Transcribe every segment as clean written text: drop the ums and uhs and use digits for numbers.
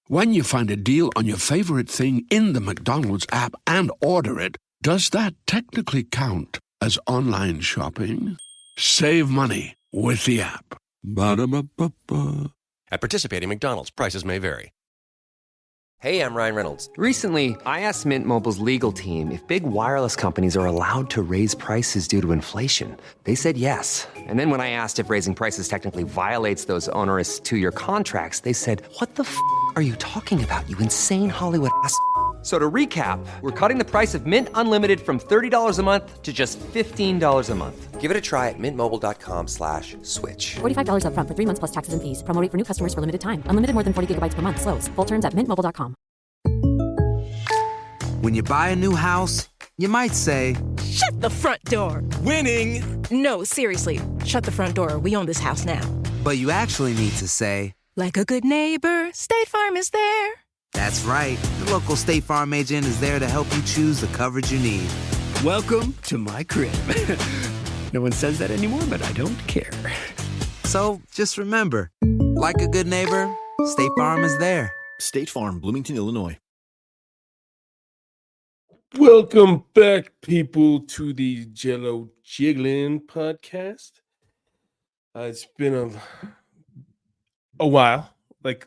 When you find a deal on your favorite thing in the McDonald's app and order it, does that technically count as online shopping? Save money with the app. Ba-da-ba-ba-ba. At participating McDonald's, prices may vary. Hey, I'm Ryan Reynolds. Recently, I asked Mint Mobile's legal team if big wireless companies are allowed to raise prices due to inflation. They said yes. And then when I asked if raising prices technically violates those onerous two-year contracts, they said, "What the f*** are you talking about, you insane Hollywood ass?" So to recap, we're cutting the price of Mint Unlimited from $30 a month to just $15 a month. Give it a try at mintmobile.com/switch. $45 up front for 3 months plus taxes and fees. Promo rate for new customers for limited time. Unlimited more than 40 gigabytes per month. Slows full terms at mintmobile.com. When you buy a new house, you might say, "Shut the front door." Winning! No, seriously. Shut the front door. We own this house now. but you actually need to say, "Like a good neighbor, State Farm is there." that's right. The local State Farm agent is there to help you choose the coverage you need. Welcome to my crib. No one says that anymore, but I don't care. So just remember, like a good neighbor, State Farm is there. State Farm, Bloomington, Illinois. Welcome back, people, to the Jello Jiggling podcast. It's been a while, like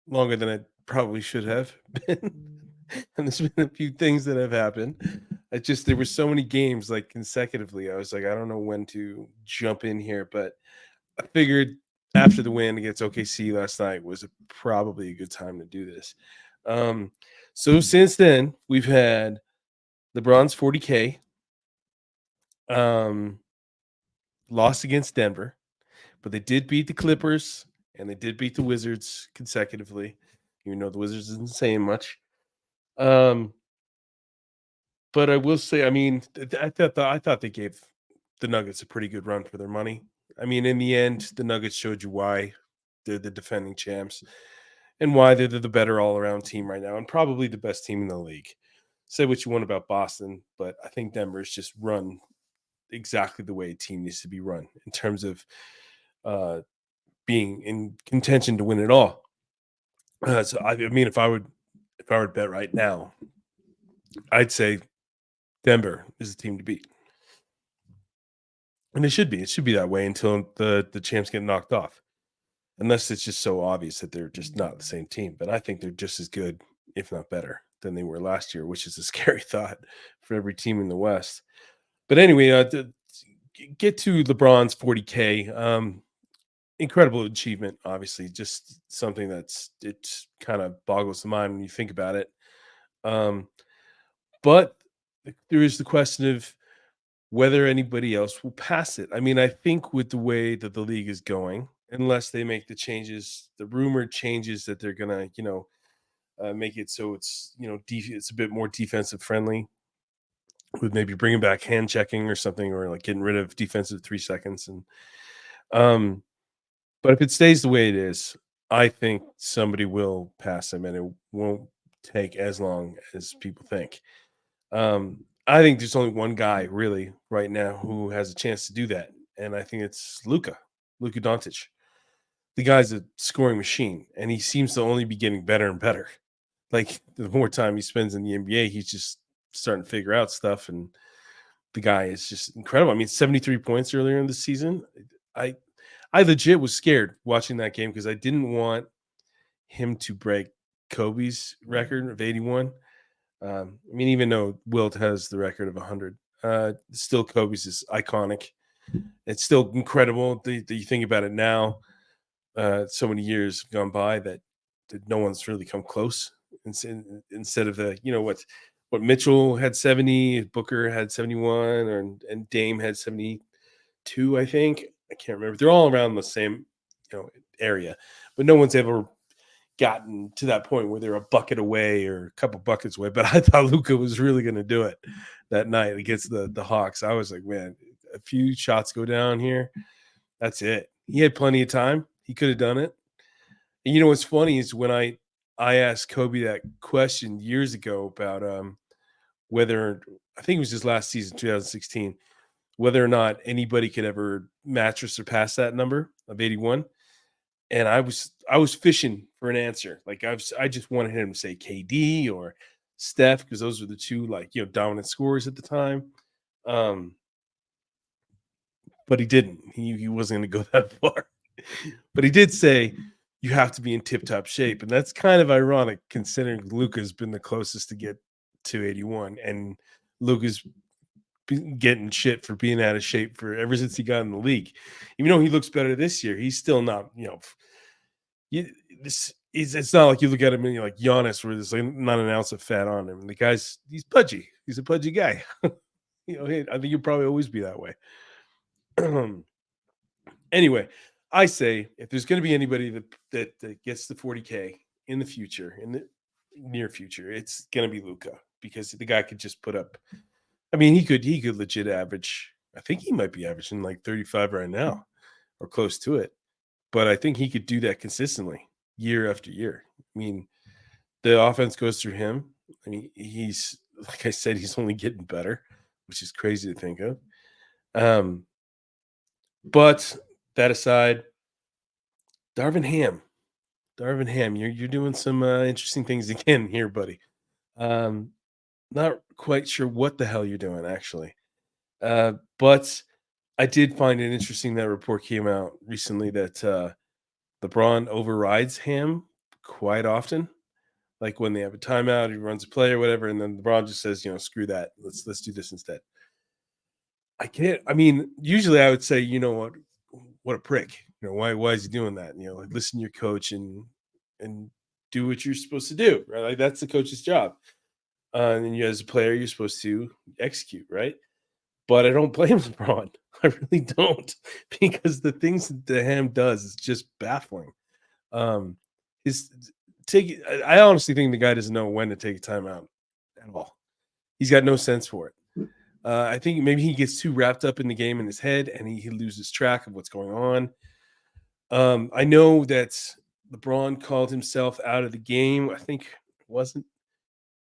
longer than I probably should have been. And there's been a few things that have happened. There were so many games like consecutively. I was like, I don't know when to jump in here, but I figured after the win against OKC last night was probably a good time to do this. So since then, we've had LeBron's 40K, lost against Denver, but they did beat the Clippers and they did beat the Wizards consecutively, even though the Wizards isn't saying much. But I will say, I mean, I thought they gave the Nuggets a pretty good run for their money. I mean, in the end, the Nuggets showed you why they're the defending champs and why they're the better all-around team right now and probably the best team in the league. Say what you want about Boston, but I think Denver's just run exactly the way a team needs to be run in terms of being in contention to win it all. So I mean, if I would bet right now, I'd say Denver is the team to beat. And it should be. It should be that way until the champs get knocked off. Unless it's just so obvious that they're just not the same team. But I think they're just as good, if not better, than they were last year, which is a scary thought for every team in the West. But anyway, to get to LeBron's 40K, incredible achievement, obviously. Just something it kind of boggles the mind when you think about it. But there is the question of whether anybody else will pass it. I mean, I think with the way that the league is going, unless they make the changes, the rumored changes that they're going to, make it so it's, it's a bit more defensive friendly with maybe bringing back hand checking or something, or like getting rid of defensive 3 seconds. And, but if it stays the way it is, I think somebody will pass him and it won't take as long as people think. I think there's only one guy really right now who has a chance to do that. And I think it's Luka Doncic. The guy's a scoring machine and he seems to only be getting better and better. Like the more time he spends in the NBA, he's just starting to figure out stuff. And the guy is just incredible. I mean, 73 points earlier in the season. I legit was scared watching that game because I didn't want him to break Kobe's record of 81. I mean, even though Wilt has the record of 100, still Kobe's is iconic. It's still incredible that you think about it now. So many years have gone by that no one's really come close. Instead of the, what Mitchell had 70, Booker had 71, and Dame had 72, I think. I can't remember. They're all around the same, area, but no one's ever gotten to that point where they're a bucket away or a couple buckets away. But I thought Luka was really going to do it that night against the Hawks. I was like, man, a few shots go down here. That's it. He had plenty of time. He could have done it. And what's funny is when I asked Kobe that question years ago about whether, I think it was just last season, 2016, whether or not anybody could ever match or surpass that number of 81. And I was fishing for an answer. Like I just wanted him to say KD or Steph because those were the two dominant scorers at the time. But he didn't. He wasn't going to go that far. But he did say you have to be in tip-top shape, and that's kind of ironic considering Luka's been the closest to get to 81, and Luka's been getting shit for being out of shape for ever since he got in the league. Even though he looks better this year, he's still not. It's not like you look at him and you're like Giannis, where there's not an ounce of fat on him. He's pudgy. He's a pudgy guy. Hey, I think you'll probably always be that way. Anyway, I say if there's going to be anybody that gets the 40K in the future, in the near future, it's going to be Luka because the guy could just put up. I mean, he could legit average. I think he might be averaging like 35 right now, or close to it. But I think he could do that consistently year after year. I mean, the offense goes through him. I mean, he's like I said, he's only getting better, which is crazy to think of. But that aside, Darvin Ham, you're doing some interesting things again here, buddy. Not quite sure what the hell you're doing, actually. But I did find it interesting that report came out recently that LeBron overrides Ham quite often. Like when they have a timeout, he runs a play or whatever, and then LeBron just says, screw that. Let's do this instead. I mean, usually I would say, what a prick. Why is he doing that? Listen to your coach and do what you're supposed to do, right? Like that's the coach's job. And you as a player, you're supposed to execute, right? But I don't blame LeBron. I really don't, because the things that Ham does is just baffling. I honestly think the guy doesn't know when to take a timeout at all. He's got no sense for it. I think maybe he gets too wrapped up in the game in his head and he loses track of what's going on. I know that LeBron called himself out of the game. I think it wasn't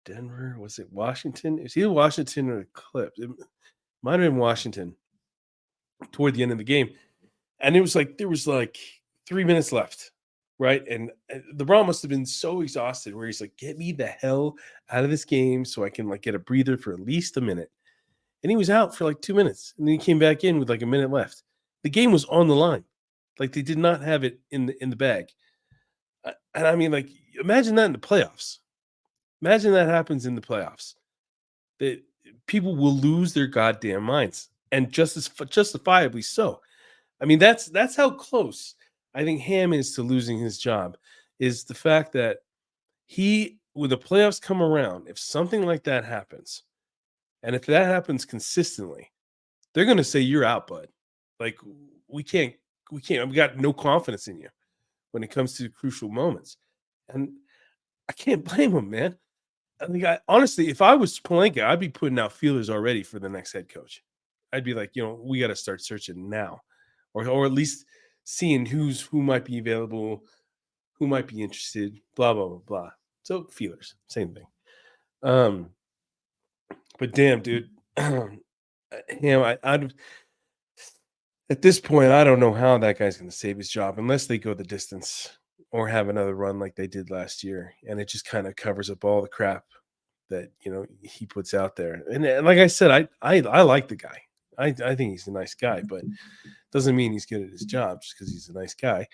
Denver. Was it Washington? It was either Washington or the Clips. It might have been Washington toward the end of the game. And it was like there was like 3 minutes left, right? And LeBron must have been so exhausted where he's like, get me the hell out of this game so I can get a breather for at least a minute. And he was out for 2 minutes. And then he came back in with a minute left. The game was on the line. They did not have it in the bag. And I mean, imagine that in the playoffs. Imagine that happens in the playoffs. That people will lose their goddamn minds, and justifiably so. I mean, that's how close I think Ham is to losing his job. Is the fact that when the playoffs come around, if something like that happens, and if that happens consistently, they're going to say you're out, bud. We can't. We got no confidence in you when it comes to crucial moments, and I can't blame them, man. Honestly, if I was Palenka, I'd be putting out feelers already for the next head coach. I'd be like, we got to start searching now, or at least seeing who might be available, who might be interested, blah blah blah blah. So feelers, same thing. But damn, dude, I'd at this point, I don't know how that guy's going to save his job unless they go the distance or have another run like they did last year, and it just kind of covers up all the crap that he puts out there. And like I said, I like the guy. I think he's a nice guy, but doesn't mean he's good at his job just because he's a nice guy.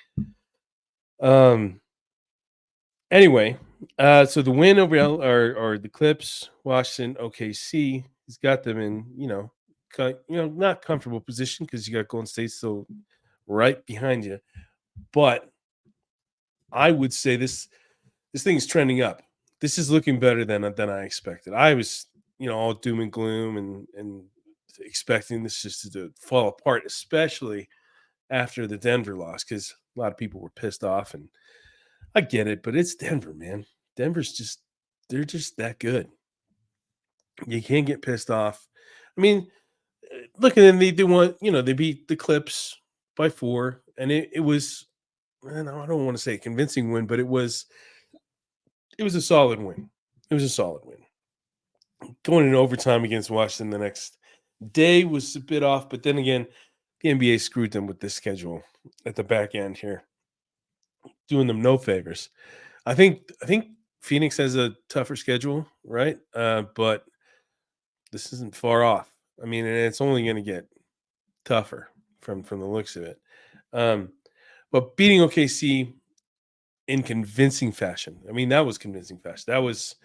Anyway, so the win over or the Clips, Washington, OKC, he's got them in not comfortable position because you got Golden State still right behind you. But I would say this thing is trending up. This is looking better than I expected. I was, all doom and gloom and expecting this just to fall apart, especially after the Denver loss, because a lot of people were pissed off, and I get it, but it's Denver, man. Denver's they're just that good. You can't get pissed off. I mean, look at them. They they beat the Clips by 4, and it was, I don't want to say a convincing win, but it was a solid win. It was a solid win. Going in overtime against Washington the next day was a bit off, but then again, the NBA screwed them with this schedule at the back end here. doing them no favors. I think Phoenix has a tougher schedule, right? But this isn't far off. I mean, and it's only going to get tougher from the looks of it. But beating OKC in convincing fashion. I mean, that was convincing fashion. That was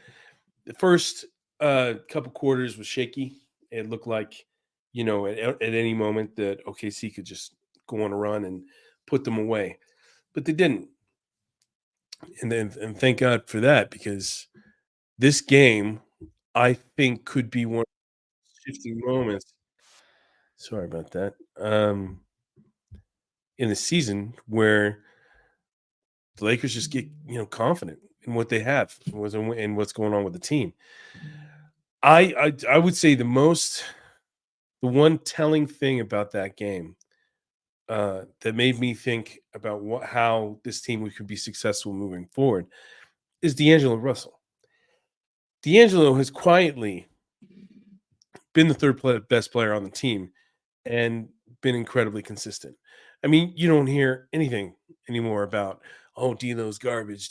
the first couple quarters was shaky. It looked like, at any moment that OKC could just go on a run and put them away, but they didn't. And thank God for that, because this game, I think, could be one of the shifting moments. Sorry about that. In the season where the Lakers just get confident in what they have and what's going on with the team. I would say the one telling thing about that game that made me think about how this team could be successful moving forward is D'Angelo Russell. D'Angelo has quietly been the third best player on the team and been incredibly consistent. I mean, you don't hear anything anymore about, oh, D'Lo's garbage.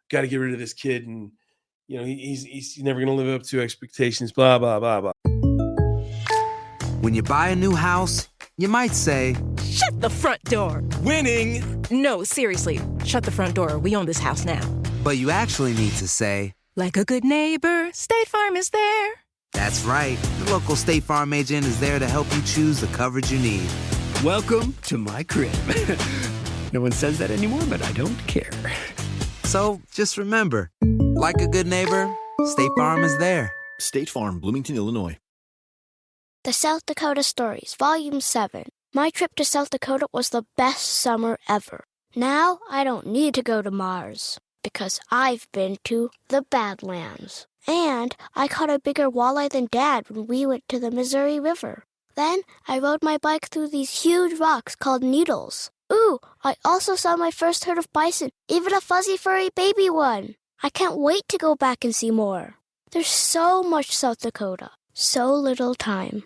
Got to get rid of this kid, and he's never going to live up to expectations. Blah blah blah blah. When you buy a new house, you might say, Shut the front door. Winning. No, seriously. Shut the front door. We own this house now. but you actually need to say, like a good neighbor, State Farm is there. That's right. The local State Farm agent is there to help you choose the coverage you need. Welcome to my crib. No one says that anymore, but I don't care. So just remember, like a good neighbor, State Farm is there. State Farm, Bloomington, Illinois. The South Dakota Stories, Volume 7. My trip to South Dakota was the best summer ever. Now I don't need to go to Mars, because I've been to the Badlands. And I caught a bigger walleye than Dad when we went to the Missouri River. Then I rode my bike through these huge rocks called needles. Ooh, I also saw my first herd of bison, even a fuzzy furry baby one. I can't wait to go back and see more. There's so much South Dakota, so little time.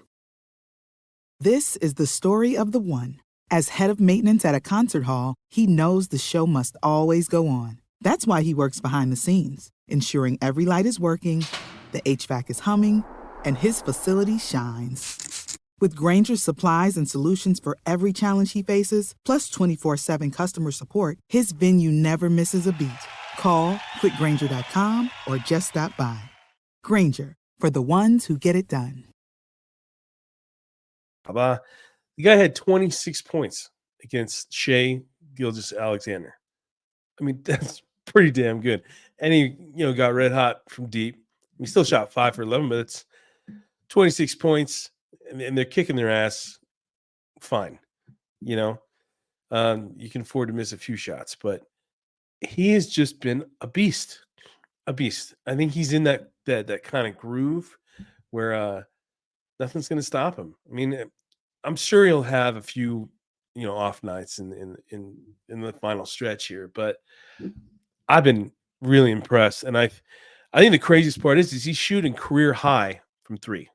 This is the story of the one. As head of maintenance at a concert hall, he knows the show must always go on. That's why he works behind the scenes, ensuring every light is working, the HVAC is humming, and his facility shines. With Grainger's supplies and solutions for every challenge he faces, plus 24/7 customer support, his venue never misses a beat. Call quickgrainger.com or just stop by. Grainger, for the ones who get it done. The guy had 26 points against Shea Gilgeous-Alexander. I mean, that's pretty damn good. And he, got red hot from deep. He still shot 5 for 11, but it's 26 points, and they're kicking their ass. Fine, you can afford to miss a few shots, but he has just been a beast. I think he's in that kind of groove where nothing's going to stop him. I mean, I'm sure he'll have a few, off nights in the final stretch here, but I've been really impressed. And I think the craziest part is he's shooting career high from three,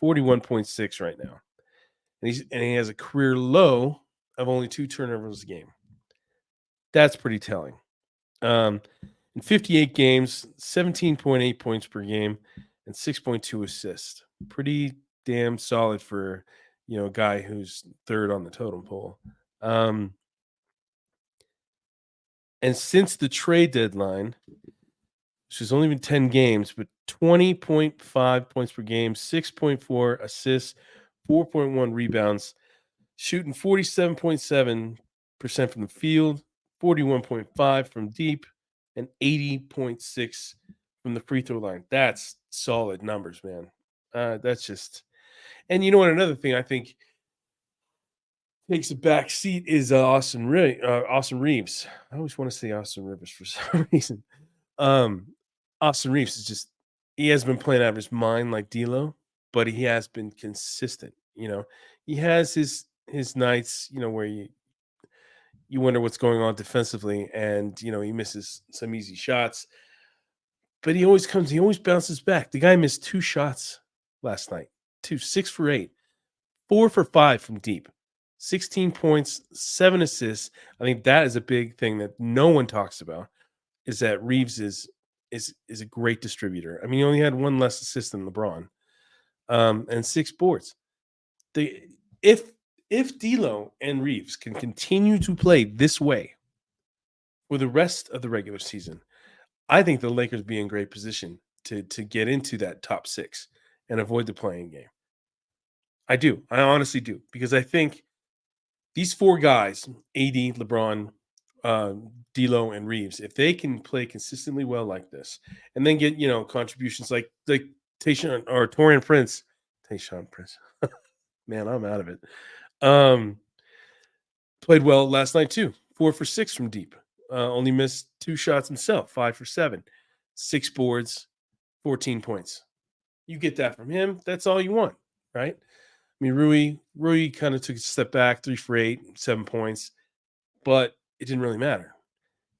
41.6 right now. And he has a career low of only 2 turnovers a game. That's pretty telling. In 58 games, 17.8 points per game and 6.2 assists. Pretty damn solid for, a guy who's third on the totem pole. And since the trade deadline, which has only been 10 games, but 20.5 points per game, 6.4 assists, 4.1 rebounds, shooting 47.7% from the field, 41.5 from deep, and 80.6 from the free throw line. That's solid numbers, man. That's just, and you know what? Another thing I think takes a back seat is Austin Reeves. I always want to say Austin Rivers for some reason. Austin Reeves is just, he has been playing out of his mind like D'Lo, but he has been consistent. He has his nights, where you wonder what's going on defensively, and he misses some easy shots, but he always bounces back. The guy missed 2 shots last night, 6 for 8, 4 for 5 from deep, 16 points, 7 assists. I think that is a big thing that no one talks about, is that Reeves is a great distributor. I mean, he only had 1 less assist than LeBron, and 6 boards. If D'Lo and Reeves can continue to play this way for the rest of the regular season, I think the Lakers be in great position to get into that top 6 and avoid the play-in game. I do. I honestly do, because I think these 4 guys, AD, LeBron, D'Lo, and Reeves, if they can play consistently well like this, and then get contributions like Tayshaun or Tayshaun Prince, man, I'm out of it. Played well last night too. 4 for 6 from deep. Only missed 2 shots himself. 5 for 7, 6 boards, 14 points. You get that from him. That's all you want, right? I mean, Rui kind of took a step back, 3 for 8, 7 points, but it didn't really matter.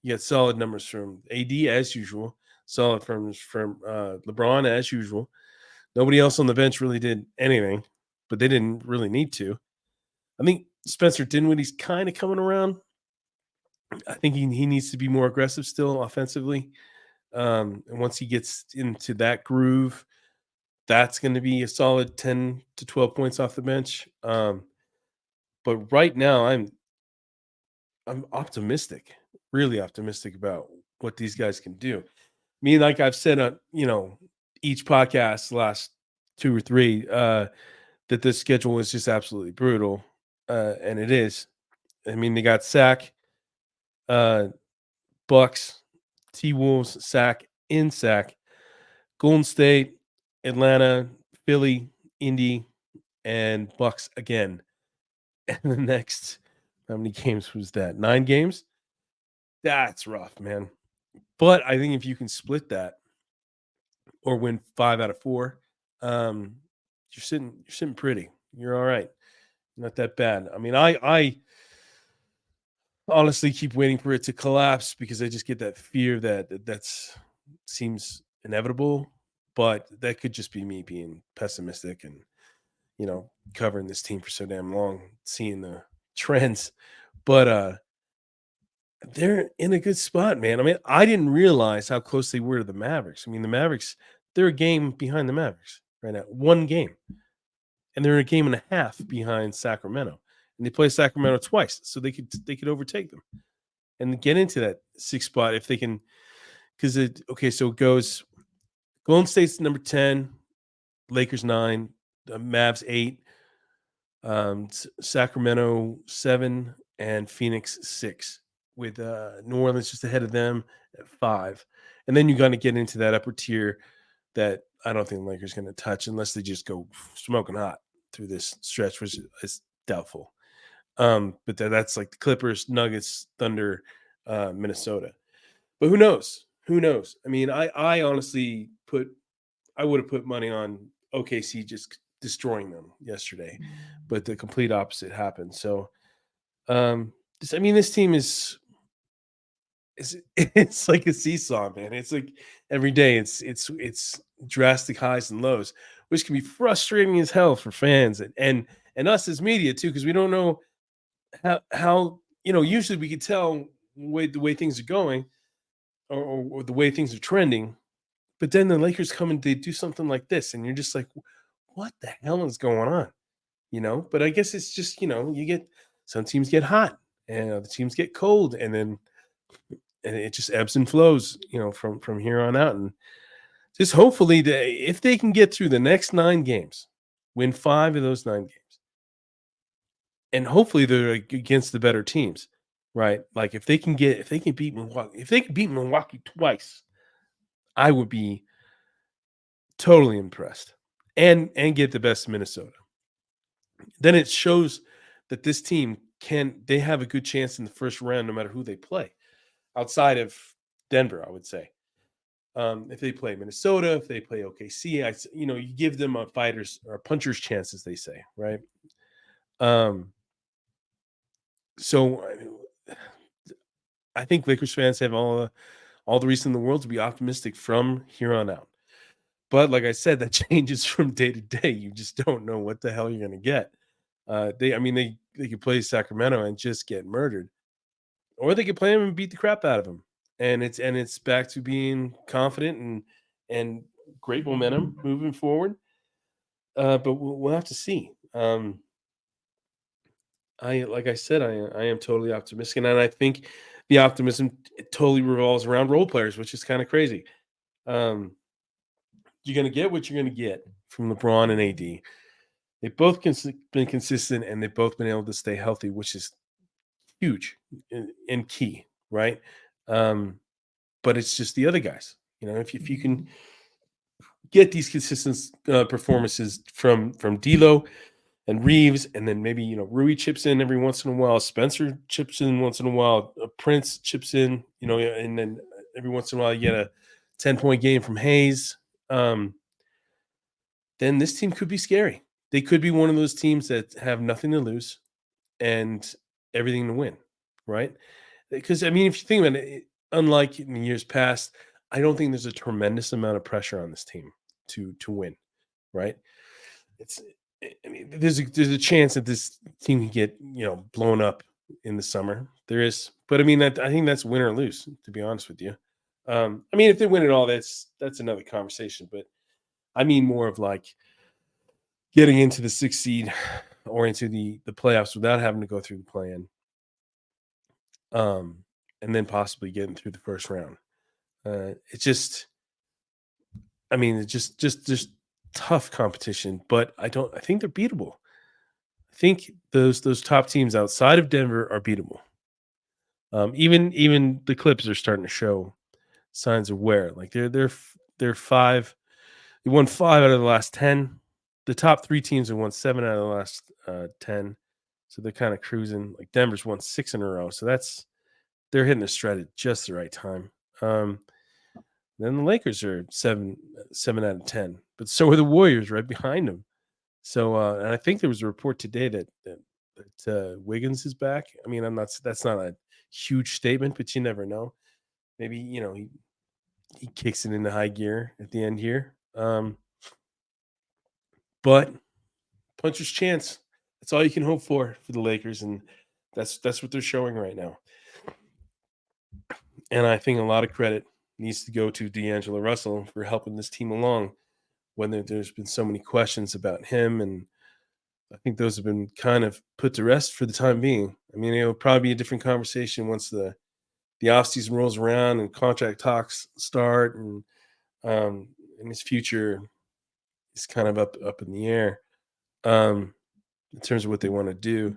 You got solid numbers from AD as usual, solid from LeBron as usual. Nobody else on the bench really did anything, but they didn't really need to. I think Spencer Dinwiddie's kind of coming around. I think he needs to be more aggressive still offensively. And once he gets into that groove, that's going to be a solid 10 to 12 points off the bench. But right now, I'm optimistic, really optimistic about what these guys can do. I mean, like I've said on each podcast, last 2 or 3, that the schedule is just absolutely brutal, and it is. I mean, they got Sac, Bucks, T-Wolves, Sac, Golden State, Atlanta, Philly, Indy, and Bucks again. And the next, how many games was that? 9 games? That's rough, man. But I think if you can split that or win 5 out of 4, you're sitting pretty. You're all right. Not that bad. I mean, I honestly keep waiting for it to collapse, because I just get that fear that seems inevitable. But that could just be me being pessimistic and, covering this team for so damn long, seeing the trends. But they're in a good spot, man. I mean, I didn't realize how close they were to the Mavericks. I mean, the Mavericks, they're a game behind the Mavericks right now. 1 game. And they're a game and a half behind Sacramento. And they play Sacramento twice, so they could overtake them and get into that 6th spot if they can. Because so it goes Golden State's number 10, Lakers 9, Mavs 8, Sacramento 7, and Phoenix 6, with New Orleans just ahead of them at 5. And then you're going to get into that upper tier that I don't think the Lakers are going to touch unless they just go smoking hot through this stretch, which is doubtful. But that's like the Clippers, Nuggets, Thunder, Minnesota. But who knows? Who knows? I mean, I honestly I would have put money on OKC just destroying them yesterday, but the complete opposite happened. So, this team it's like a seesaw, man. It's like every day it's drastic highs and lows, which can be frustrating as hell for fans and us as media too, because we don't know how usually we could tell the way things are going or the way things are trending, but then the Lakers come and they do something like this, and you're just like, what the hell is going on? But I guess it's just, you get some teams get hot and other teams get cold, and then it just ebbs and flows, from here on out. And just hopefully if they can get through the next 9 games, win 5 of those 9 games, and hopefully they're against the better teams, right? Like if they can beat Milwaukee twice, I would be totally impressed, and get the best Minnesota. Then it shows that this team they have a good chance in the first round, no matter who they play, outside of Denver, I would say. If they play Minnesota, if they play OKC, you give them a fighter's or a puncher's chance, as they say, right? So I think Lakers fans have all the reason in the world to be optimistic from here on out. But like I said, that changes from day to day. You just don't know what the hell you're going to get. They could play Sacramento and just get murdered, or they could play them and beat the crap out of them. And it's back to being confident and great momentum moving forward. But we'll have to see. Like I said, I am totally optimistic, and I think the optimism totally revolves around role players, which is kind of crazy. You're going to get what you're going to get from LeBron and AD. They've both been consistent, and they've both been able to stay healthy, which is huge and key, right? But it's just the other guys. If you can get these consistent performances from D'Lo and Reeves, and then maybe Rui chips in every once in a while, Spencer chips in once in a while, Prince chips in, and then every once in a while you get a 10-point game from Hayes. Then this team could be scary. They could be one of those teams that have nothing to lose and everything to win, right? Because if you think about it, unlike in years past, I don't think there's a tremendous amount of pressure on this team to win, right? There's a chance that this team can get blown up in the summer. There is, but I think that's win or lose, to be honest with you. If they win it all, that's another conversation. But I mean more of like getting into the 6th seed or into the playoffs without having to go through the play-in, and then possibly getting through the first round. It's just tough competition, but I think they're beatable. I think those top teams outside of Denver are beatable. Even the Clips are starting to show signs of wear. Like they're 5. They won 5 out of the last 10. The top 3 teams have won 7 out of the last 10. So they're kind of cruising. Like Denver's won 6 in a row. So they're hitting the stride at just the right time. Then the Lakers are 7 out of 10, but so are the Warriors right behind them. So, and I think there was a report today that Wiggins is back. That's not a huge statement, but you never know. Maybe he kicks it into high gear at the end here. But puncher's chance. That's all you can hope for the Lakers, and that's what they're showing right now. And I think a lot of credit needs to go to D'Angelo Russell for helping this team along when there's been so many questions about him. And I think those have been kind of put to rest for the time being. It'll probably be a different conversation once the offseason rolls around and contract talks start, and his future is kind of up in the air in terms of what they want to do.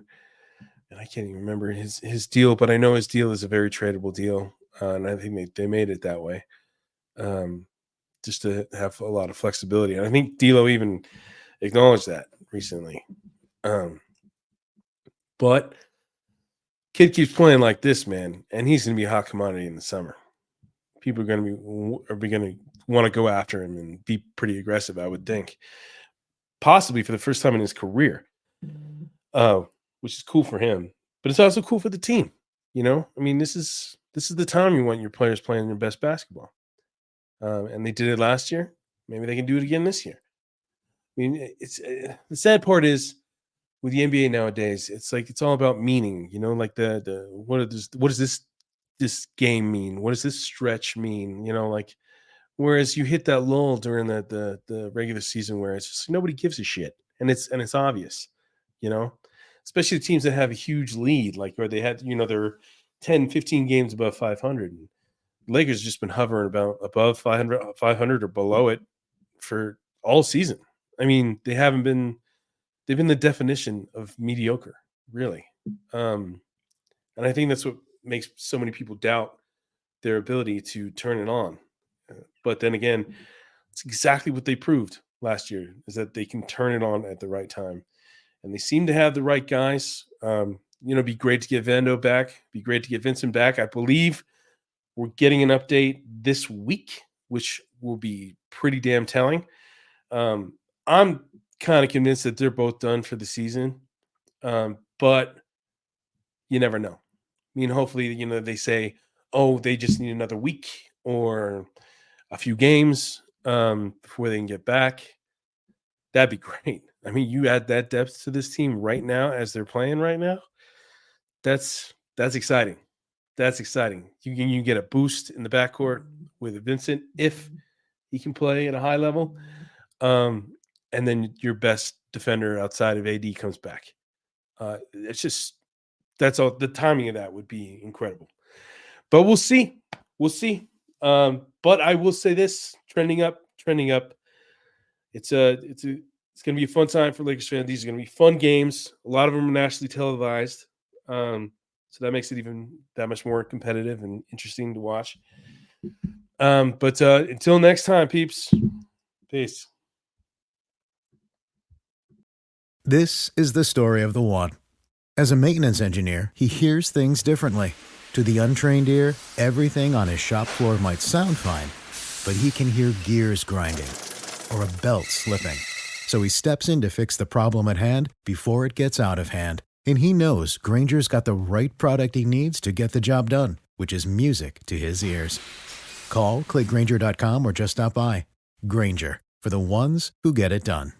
And I can't even remember his deal, but I know his deal is a very tradable deal. And I think they made it that way, just to have a lot of flexibility. And I think D'Lo even acknowledged that recently. But kid keeps playing like this, man, and he's going to be a hot commodity in the summer. People are going to want to go after him and be pretty aggressive, I would think, possibly for the first time in his career, which is cool for him. But it's also cool for the team. This is the time you want your players playing their best basketball. And they did it last year. Maybe they can do it again this year. It's the sad part is with the NBA nowadays, it's like it's all about meaning, like what does this game mean? What does this stretch mean? Whereas you hit that lull during the regular season where it's just nobody gives a shit. And it's obvious, especially the teams that have a huge lead, like where they had, they're 10, 15 games above 500. And Lakers just been hovering about above 500 or below it for all season. They've been the definition of mediocre, really. And I think that's what makes so many people doubt their ability to turn it on. But then again, it's exactly what they proved last year, is that they can turn it on at the right time. And they seem to have the right guys. Be great to get Vando back. Be great to get Vincent back. I believe we're getting an update this week, which will be pretty damn telling. I'm kind of convinced that they're both done for the season. But you never know. Hopefully, they say, oh, they just need another week or a few games before they can get back. That'd be great. I mean, you add that depth to this team right now as they're playing right now. That's exciting. That's exciting. You get a boost in the backcourt with Vincent if he can play at a high level. And then your best defender outside of AD comes back. It's just that's all. The timing of that would be incredible. But we'll see. We'll see. But I will say this: trending up. It's going to be a fun time for Lakers fans. These are going to be fun games. A lot of them are nationally televised. So that makes it even that much more competitive and interesting to watch. But until next time, peeps. Peace. This is the story of the one. As a maintenance engineer, he hears things differently. To the untrained ear, everything on his shop floor might sound fine, but he can hear gears grinding or a belt slipping. So he steps in to fix the problem at hand before it gets out of hand. And he knows Grainger's got the right product he needs to get the job done, which is music to his ears. Call, click Grainger.com, or just stop by. Grainger, for the ones who get it done.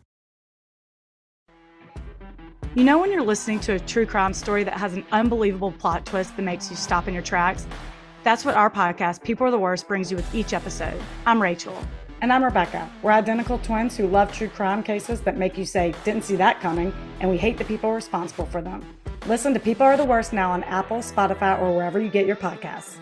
You know when you're listening to a true crime story that has an unbelievable plot twist that makes you stop in your tracks? That's what our podcast, People Are the Worst, brings you with each episode. I'm Rachel. And I'm Rebecca. We're identical twins who love true crime cases that make you say, didn't see that coming, and we hate the people responsible for them. Listen to People Are the Worst now on Apple, Spotify, or wherever you get your podcasts.